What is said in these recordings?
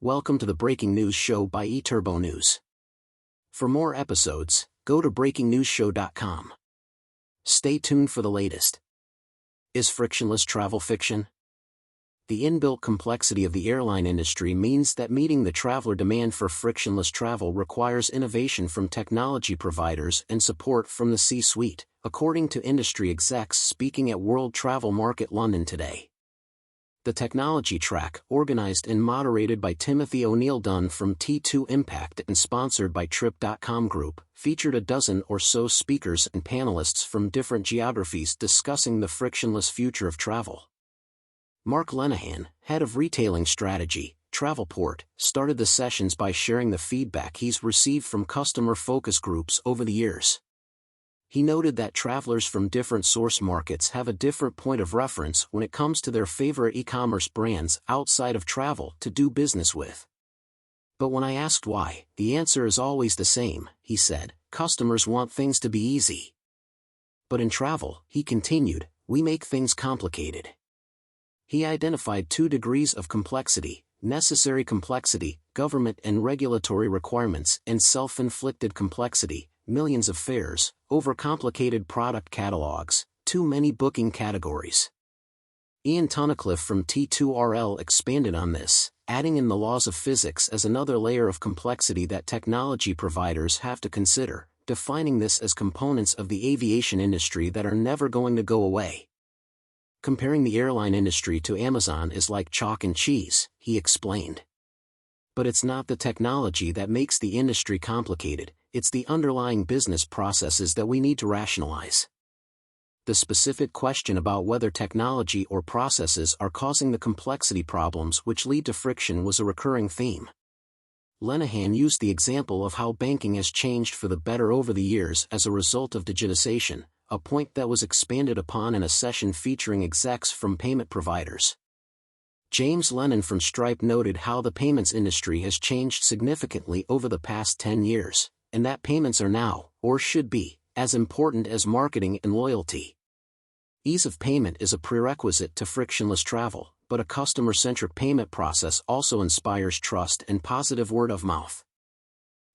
Welcome to the Breaking News Show by eTurbo News. For more episodes, go to breakingnewsshow.com. Stay tuned for the latest. Is frictionless travel fiction? The inbuilt complexity of the airline industry means that meeting the traveler demand for frictionless travel requires innovation from technology providers and support from the C-suite, according to industry execs speaking at World Travel Market London today. The technology track, organized and moderated by Timothy O'Neill-Dunn from T2 Impact and sponsored by Trip.com Group, featured a dozen or so speakers and panelists from different geographies discussing the frictionless future of travel. Mark Lenehan, head of retailing strategy, Travelport, started the sessions by sharing the feedback he's received from customer focus groups over the years. He noted that travelers from different source markets have a different point of reference when it comes to their favorite e-commerce brands outside of travel to do business with. But when I asked why, the answer is always the same, he said: customers want things to be easy. But in travel, he continued, we make things complicated. He identified 2 degrees of complexity: necessary complexity, government and regulatory requirements, and self-inflicted complexity, millions of fares, overcomplicated product catalogs, too many booking categories. Ian Tunnicliffe from T2RL expanded on this, adding in the laws of physics as another layer of complexity that technology providers have to consider, defining this as components of the aviation industry that are never going to go away. Comparing the airline industry to Amazon is like chalk and cheese, he explained. But it's not the technology that makes the industry complicated, it's the underlying business processes that we need to rationalize. The specific question about whether technology or processes are causing the complexity problems which lead to friction was a recurring theme. Lenehan used the example of how banking has changed for the better over the years as a result of digitization, a point that was expanded upon in a session featuring execs from payment providers. James Lennon from Stripe noted how the payments industry has changed significantly over the past 10 years, and that payments are now, or should be, as important as marketing and loyalty. Ease of payment is a prerequisite to frictionless travel, but a customer-centric payment process also inspires trust and positive word of mouth.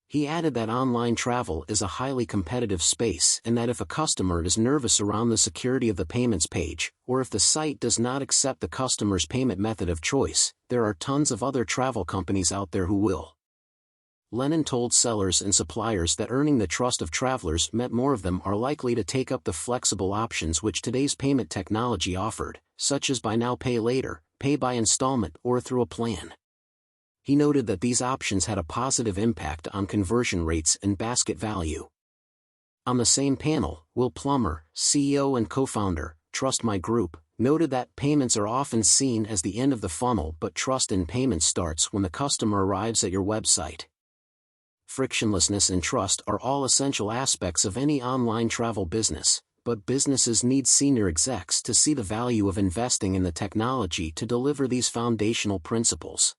He added that online travel is a highly competitive space and that if a customer is nervous around the security of the payments page, or if the site does not accept the customer's payment method of choice, there are tons of other travel companies out there who will. Lennon told sellers and suppliers that earning the trust of travelers meant more of them are likely to take up the flexible options which today's payment technology offered, such as buy now pay later, pay by installment or through a plan. He noted that these options had a positive impact on conversion rates and basket value. On the same panel, Will Plummer, CEO and co-founder, Trust My Group, noted that payments are often seen as the end of the funnel, but trust in payments starts when the customer arrives at your website. Frictionlessness and trust are all essential aspects of any online travel business, but businesses need senior execs to see the value of investing in the technology to deliver these foundational principles.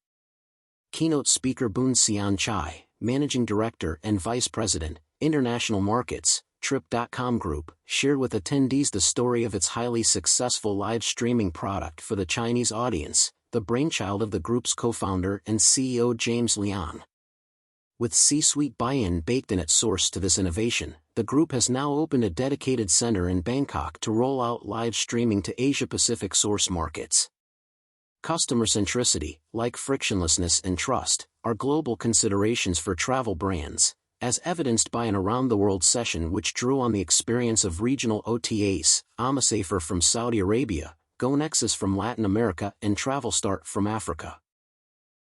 Keynote speaker Boon Sian Chai, Managing Director and Vice President, International Markets, Trip.com Group, shared with attendees the story of its highly successful live streaming product for the Chinese audience, the brainchild of the group's co-founder and CEO James Liang. With C-suite buy-in baked in at source to this innovation, the group has now opened a dedicated center in Bangkok to roll out live streaming to Asia-Pacific source markets. Customer centricity, like frictionlessness and trust, are global considerations for travel brands, as evidenced by an around-the-world session which drew on the experience of regional OTAs, Amasafer from Saudi Arabia, GoNexus from Latin America and TravelStart from Africa.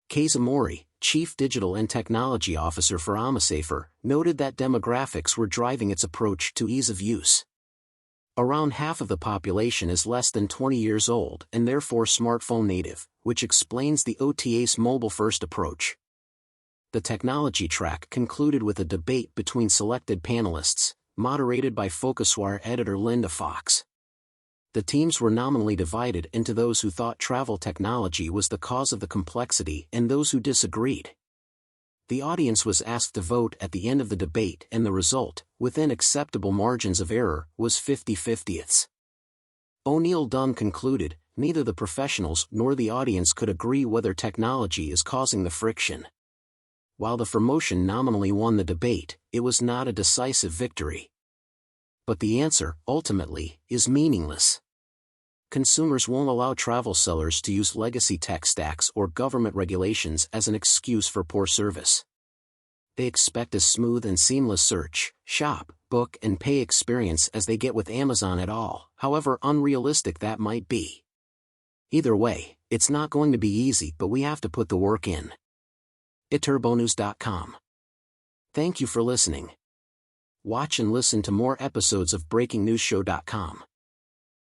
Keiza Mori, Chief Digital and Technology Officer for Amasafer, noted that demographics were driving its approach to ease of use. Around half of the population is less than 20 years old and therefore smartphone native, which explains the OTA's mobile-first approach. The technology track concluded with a debate between selected panelists, moderated by FocusWire editor Linda Fox. The teams were nominally divided into those who thought travel technology was the cause of the complexity and those who disagreed. The audience was asked to vote at the end of the debate and the result, within acceptable margins of error, was 50/50. O'Neill-Dunn concluded, neither the professionals nor the audience could agree whether technology is causing the friction. While the FirMotion nominally won the debate, it was not a decisive victory. But the answer, ultimately, is meaningless. Consumers won't allow travel sellers to use legacy tech stacks or government regulations as an excuse for poor service. They expect a smooth and seamless search, shop, book and pay experience as they get with Amazon at all, however unrealistic that might be. Either way, it's not going to be easy, but we have to put the work in. iturbonews.com. Thank you for listening. Watch and listen to more episodes of BreakingNewsShow.com.